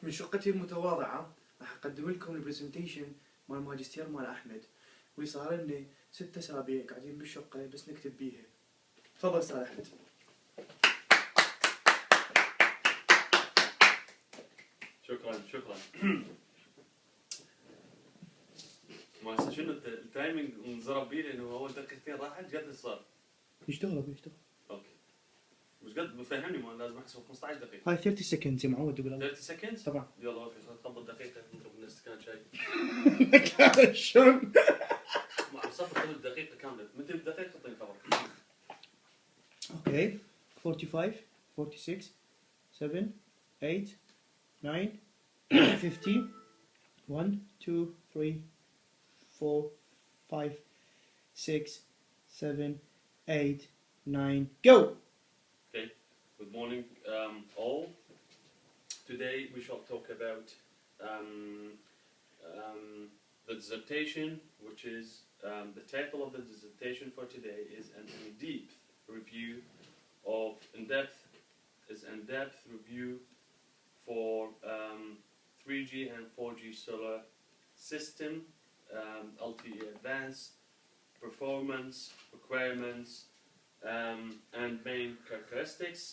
من شقتي المتواضعة راح أقدم لكم البرزنتيشن مال الماجستير مال أحمد، واللي صار لنا 6 أسابيع قاعدين بالشقة بس نكتب بيها. تفضل أستاذ أحمد. شكرا. ما هسه شنو التايمينج انضرب بيه لانه اول دقيقتين راحت قد صار؟ يشتغل. اوكي. مش قد بفهمني ما لازم احسب 15 دقيقة. هاي 30 سكند يا معود يقول 30 سكند؟ طبعا. يلا اوكي خلص دقيقة نضرب لنا استكان شاي. شلون؟ مع صفر خذ دقيقة كاملة، متى بدقيقة تعطيني خبر. اوكي 45 46 7 8 9 50 1 2 3 4 5 6 7 8 9 go. Okay, good morning all. Today we shall talk about the dissertation, which is the title of the dissertation for today is an in-depth review of in-depth review for 3G and 4G cellular system, LTE advanced performance requirements and main characteristics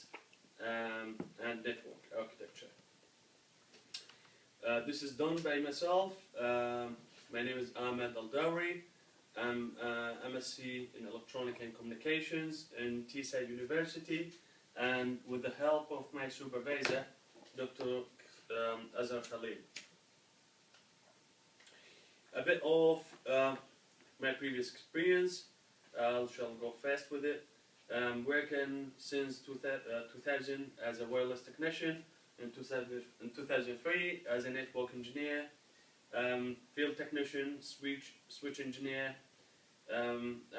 and network architecture. This is done by myself. My name is Ahmed Al-Dawri. I'm MSc in Electronic and Communications in Teesside University, and with the help of my supervisor, Dr. Azhar Khalil. A bit of my previous experience. I shall go fast with it. Working since 2000 as a wireless technician, in 2003 as a network engineer, field technician, switch engineer,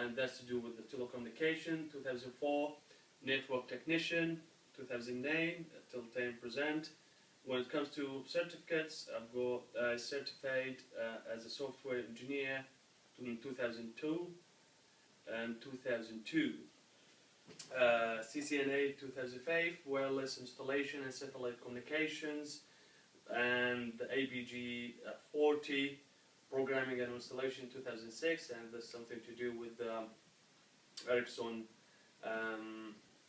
and that's to do with the telecommunication. 2004 network technician, 2009 till time present. When it comes to certificates, I've got certified as a software engineer in 2002 and 2002. CCNA 2005, wireless installation and satellite communications, and the ABG 40, programming and installation 2006, and there's something to do with Ericsson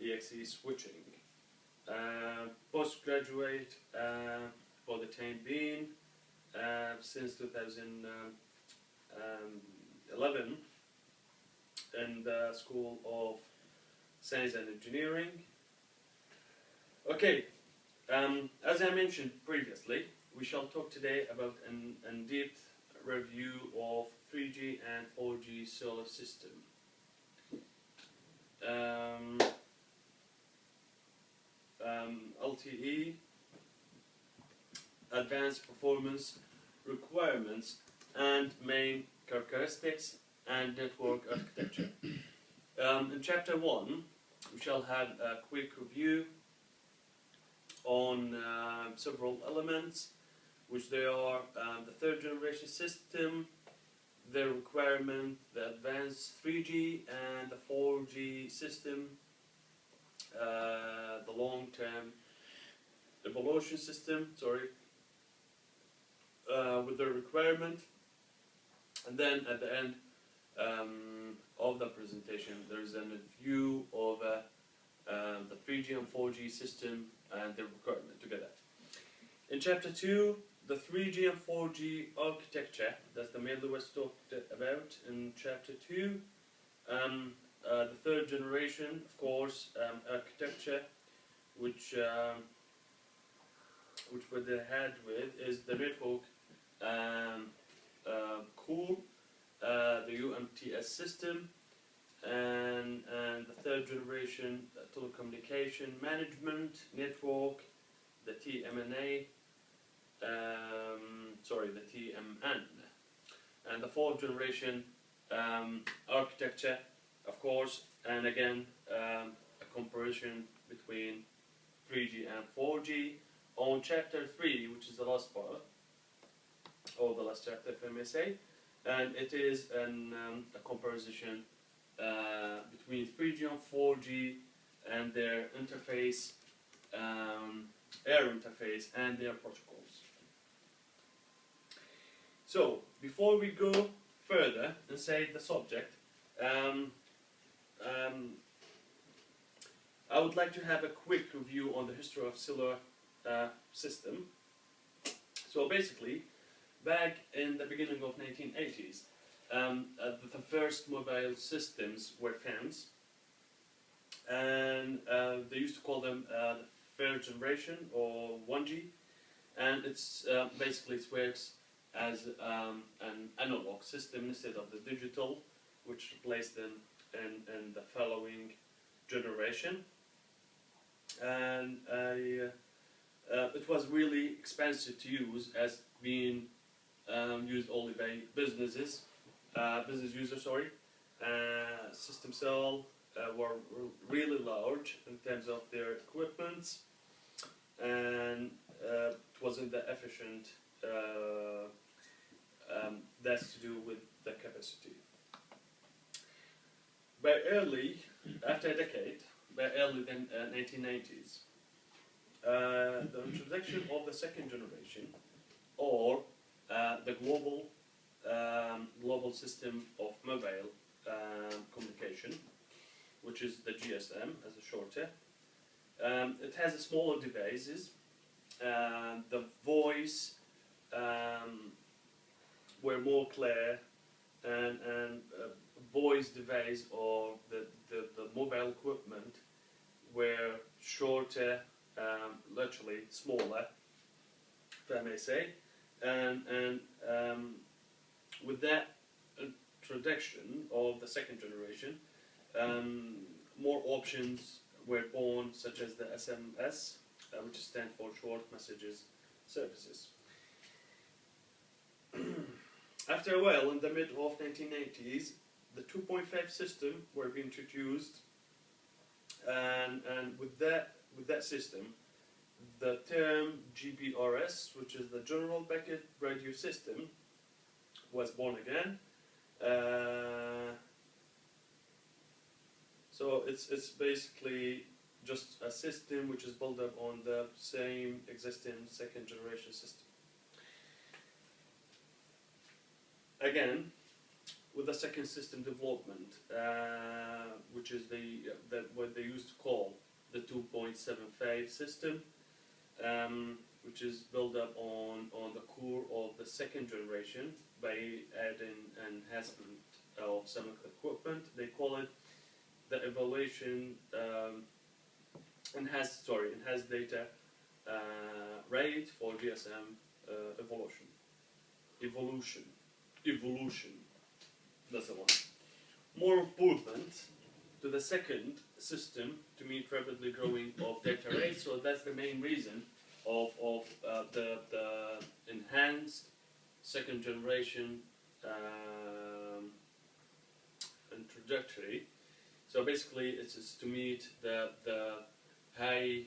EXE switching. Postgraduate for the time being since 2011 in the School of Science and Engineering. Okay, as I mentioned previously, we shall talk today about an in-depth review of 3G and 4G cellular system. LTE, advanced performance requirements and main characteristics and network architecture. In chapter 1, we shall have a quick review on several elements, which they are the third generation system, the requirement, the advanced 3G and the 4G system, the long-term evolution system, with the requirement, and then at the end of the presentation there is a view of the 3G and 4G system and the requirement together. In chapter 2, the 3G and 4G architecture, that's the mainly what's talked about in chapter 2. The third generation, of course, architecture, which what they had with is the network core, the UMTS system, and the third generation telecommunication management network, the TMNA, the TMN, and the fourth generation architecture, of course, and again a comparison between 3G and 4G on chapter 3, which is the last part, or the last chapter, if I may say, and it is a comparison between 3G and 4G and their interface air interface and their protocols. So, before we go further and say the subject, I would like to have a quick review on the history of cellular system. So basically, back in the beginning of 1980s, the first mobile systems were found, and they used to call them the third generation or 1G, and it's basically it works as an analog system instead of the digital, which replaced them in the following generation. And it was really expensive to use, as being used only by business users. Sorry, system cell were really large in terms of their equipment, and it wasn't that efficient. That's to do with the capacity. After a decade, by early 1990s, the introduction of the second generation, or the global system of mobile communication, which is the GSM as a shorter. It has smaller devices. The voice were more clear, and voice device or the mobile equipment were shorter, literally smaller, if I may say, and with that introduction of the second generation, more options were born, such as the SMS, which stands for Short Messages Services. After a while, in the mid of 1990s, the 2.5 system were being introduced, and with that system, the term GPRS, which is the General Packet Radio System, was born again. So it's basically just a system which is built up on the same existing second generation system. Again, with the second system development, which is what they used to call the 2.75 system, which is built up on the core of the second generation by adding enhancement of some equipment. They call it the evaluation enhanced data rate for GSM evolution. That's the one. More improvement to the second system to meet rapidly growing of data rates. So that's the main reason of the enhanced second generation introductory. So basically, it's to meet the high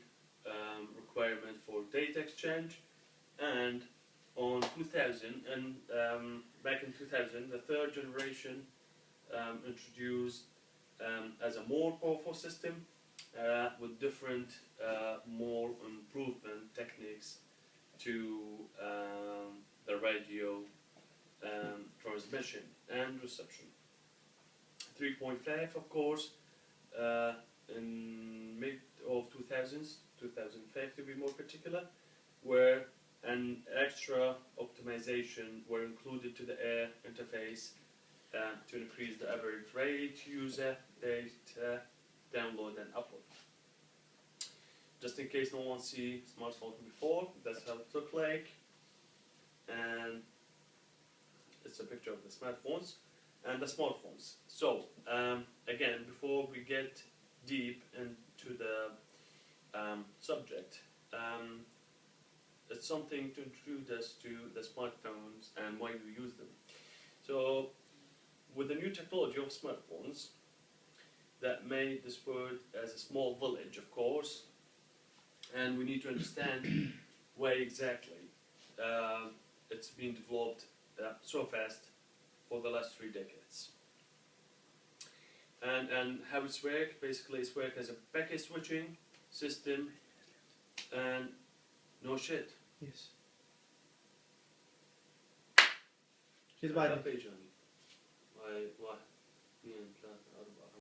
requirement for data exchange. And on 2000 and back in 2000, the third generation introduced as a more powerful system with different more improvement techniques to the radio transmission and reception. 3.5, of course, in mid of 2000s, 2005 to be more particular, where an extra optimization were included to the air interface to increase the average rate user data download and upload. Just in case no one see smartphone before, that's how it looked like, and it's a picture of the smartphones and the smartphones. So again, before we get deep into the subject, it's something to introduce us to the smartphones and why we use them. So with the new technology of smartphones that made this world as a small village, of course, and we need to understand why exactly it's been developed so fast for the last 3 decades. And how it's worked, basically it's worked as a packet switching system No shit. يس. شو بعد؟ بيج يعني. واحد اثنين ثلاثة